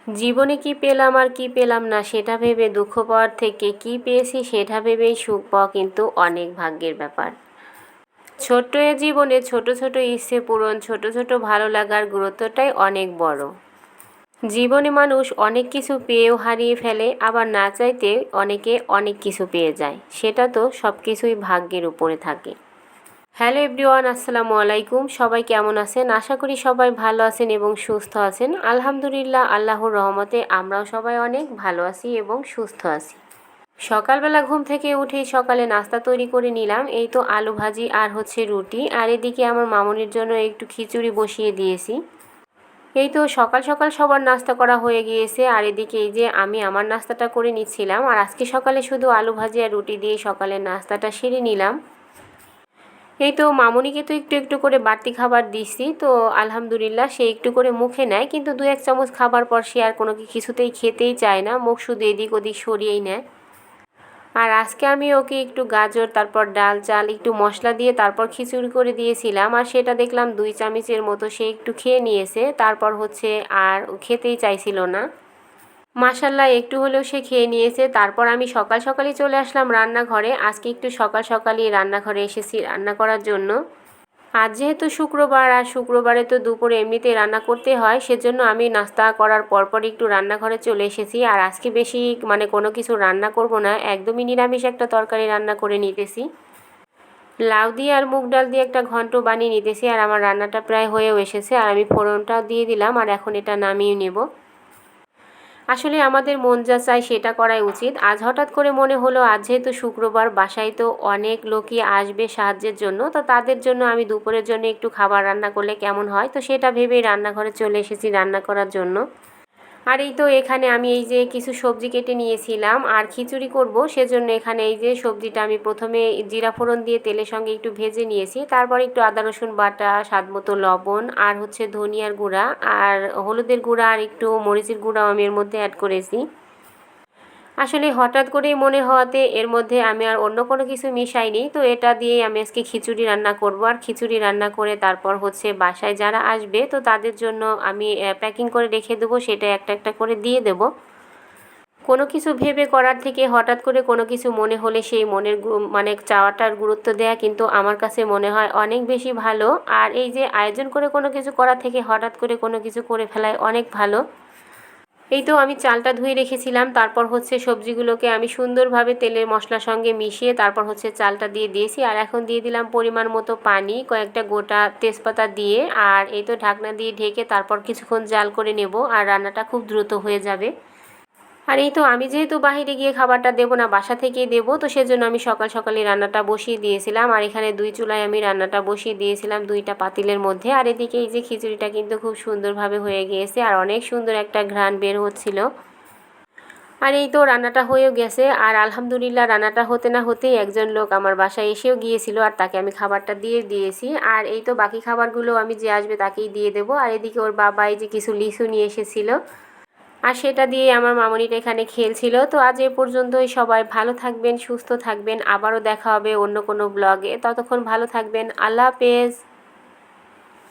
জীবনে কি পেলাম আর কি পেলাম না সেটা ভেবে দুঃখ পাওয়ার থেকে কি পেয়েছি সেটা ভেবেই সুখ পাওয়া কিন্তু অনেক ভাগ্যের ব্যাপার। ছোট্ট এ জীবনে ছোট ছোট ইচ্ছে পূরণ, ছোট ছোট ভালো লাগার গুরুত্বটাই অনেক বড়। জীবনে মানুষ অনেক কিছু পেয়েও হারিয়ে ফেলে, আবার না চাইতে অনেকে অনেক কিছু পেয়ে যায়, সেটা তো সব কিছুই ভাগ্যের উপরে থাকে। হ্যালো এভরিওয়ান, আসসালামু আলাইকুম। সবাই কেমন আছেন? আশা করি সবাই ভালো আছেন এবং সুস্থ আছেন। আলহামদুলিল্লাহ, আল্লাহর রহমতে আমরাও সবাই অনেক ভালো আছি এবং সুস্থ আছি। সকালবেলা ঘুম থেকে উঠেই সকালে নাস্তা তৈরি করে নিলাম। এই তো আলু ভাজি আর হচ্ছে রুটি, আর এদিকে আমার মামুনির জন্য একটু খিচুড়ি বসিয়ে দিয়েছি। এই তো সকাল সকাল সবার নাস্তা করা হয়ে গিয়েছে, আর এদিকে এই যে আমি আমার নাস্তাটা করে নিচ্ছিলাম। আর আজকে সকালে শুধু আলু ভাজি আর রুটি দিয়ে সকালের নাস্তাটা সেরে নিলাম। এই তো মামুনিকে তো একটু একটু করে বাড়তি খাবার দিচ্ছি, তো আলহামদুলিল্লাহ সে একটু করে মুখে নেয়, কিন্তু 2-1 চামচ খাবার পর সে আর কোনো কিছুতেই খেতেই চায় না, মুখ শুধু এদিক ওদিক সরিয়েই নেয়। আর আজকে আমি ওকে একটু গাজর, তারপর ডাল চাল একটু মশলা দিয়ে তারপর খিচুড়ি করে দিয়েছিলাম, আর সেটা দেখলাম 2 চামচের মতো সে একটু খেয়ে নিয়েছে। তারপর হচ্ছে আর খেতেই চাইছিল না। মাশাল্লাহ একটু হলেও সে খেয়ে নিয়েছে। তারপর আমি সকাল সকালই চলে আসলাম রান্নাঘরে। আজকে একটু সকাল সকালই রান্নাঘরে এসেছি রান্না করার জন্য। আজ যেহেতু শুক্রবার, আর শুক্রবারে তো দুপুরে এমনিতেই রান্না করতে হয়, সেজন্য আমি নাস্তা করার পরপর একটু রান্নাঘরে চলে এসেছি। আর আজকে বেশি কোনো কিছু রান্না করব না, একদমই নিরামিষ একটা তরকারি রান্না করে নিতেছি। লাউ দিয়ে আর মুগ ডাল দিয়ে একটা ঘন্ট বানিয়ে নিতেছি। আর আমার রান্নাটা প্রায় হয়েও এসেছে, আর আমি ফোড়নটাও দিয়ে দিলাম, আর এখন এটা নামিয়ে নেব। আসলে আমাদের মন যা চায় সেটা করাই উচিত। আজ হঠাৎ করে মনে হলো, আজ যেহেতু শুক্রবার, বাসায় তো অনেক লোকই আসবে সাহায্যের জন্য, তো তাদের জন্য আমি দুপুরের জন্য একটু খাবার রান্না করলে কেমন হয়, তো সেটা ভেবেই রান্নাঘরে চলে এসেছি রান্না করার জন্য। আর এই তো এখানে আমি এই যে কিছু সবজি কেটে নিয়েছিলাম আর খিচুড়ি করব, সেজন্য এখানে এই যে সবজিটা আমি প্রথমে জিরা ফোড়ন দিয়ে তেলের সঙ্গে একটু ভেজে নিয়েছি। তারপর একটু আদা রসুন বাটা, স্বাদমতো লবণ, আর হচ্ছে ধনিয়ার গুঁড়া আর হলুদের গুঁড়া আর একটু মরিচের গুঁড়াও আমি এর মধ্যে অ্যাড করেছি। আসলে হঠাৎ করেই মনে হওয়াতে এর মধ্যে আমি আর অন্য কোনো কিছু মিশাইনি, তো এটা দিয়েই আমি আজকে খিচুড়ি রান্না করব। আর খিচুড়ি রান্না করে তারপর হচ্ছে বাসায় যারা আসবে তো তাদের জন্য আমি প্যাকিং করে রেখে দেবো, সেটা একটা একটা করে দিয়ে দেব। কোনো কিছু ভেবে করার থেকে হঠাৎ করে কোনো কিছু মনে হলে সেই মনের চাওয়াটার গুরুত্ব দেয়া কিন্তু আমার কাছে মনে হয় অনেক বেশি ভালো। আর এই যে আয়োজন করে কোনো কিছু করা থেকে হঠাৎ করে কোনো কিছু করে ফেলায় অনেক ভালো। এই তো আমি চালটা ধুয়ে রেখেছিলাম, তারপর হচ্ছে সবজিগুলোকে আমি সুন্দরভাবে তেলের মশলার সঙ্গে মিশিয়ে তারপর হচ্ছে চালটা দিয়ে দিয়েছি। আর এখন দিয়ে দিলাম পরিমাণ মতো পানি, কয়েকটা গোটা তেজপাতা দিয়ে, আর এই তো ঢাকনা দিয়ে ঢেকে তারপর কিছুক্ষণ জাল করে নেব, আর রান্নাটা খুব দ্রুত হয়ে যাবে। আর এই তো আমি যেহেতু বাইরে গিয়ে খাবারটা দেবো না, বাসা থেকেই দেবো, তো সেজন্য আমি সকাল সকালে রান্নাটা বসিয়ে দিয়েছিলাম। আর এখানে 2 চুলায় আমি রান্নাটা বসিয়ে দিয়েছিলাম 2টা পাতিলের মধ্যে। আর এদিকে এই যে খিচুড়িটা কিন্তু খুব সুন্দরভাবে হয়ে গিয়েছে, আর অনেক সুন্দর একটা ঘ্রাণ বের হচ্ছিল। আর এই তো রান্নাটা হয়েও গেছে, আর আলহামদুলিল্লাহ রান্নাটা হতে না হতেই একজন লোক আমার বাসায় এসেও গিয়েছিল, আর তাকে আমি খাবারটা দিয়ে দিয়েছি। আর এই তো বাকি খাবারগুলো আমি যে আসবে তাকেই দিয়ে দেবো। আর এদিকে ওর বাবা এই যে কিছু লিচু নিয়ে এসেছিল, আর সেটা দিয়ে আমার মামনিটা এখানে খেলছিল। তো আজ এ পর্যন্তই। সবাই ভালো থাকবেন, সুস্থ থাকবেন। আবারও দেখা হবে অন্য কোনো ব্লগে। ততক্ষণ ভালো থাকবেন। আল্লাহ হাফেজ।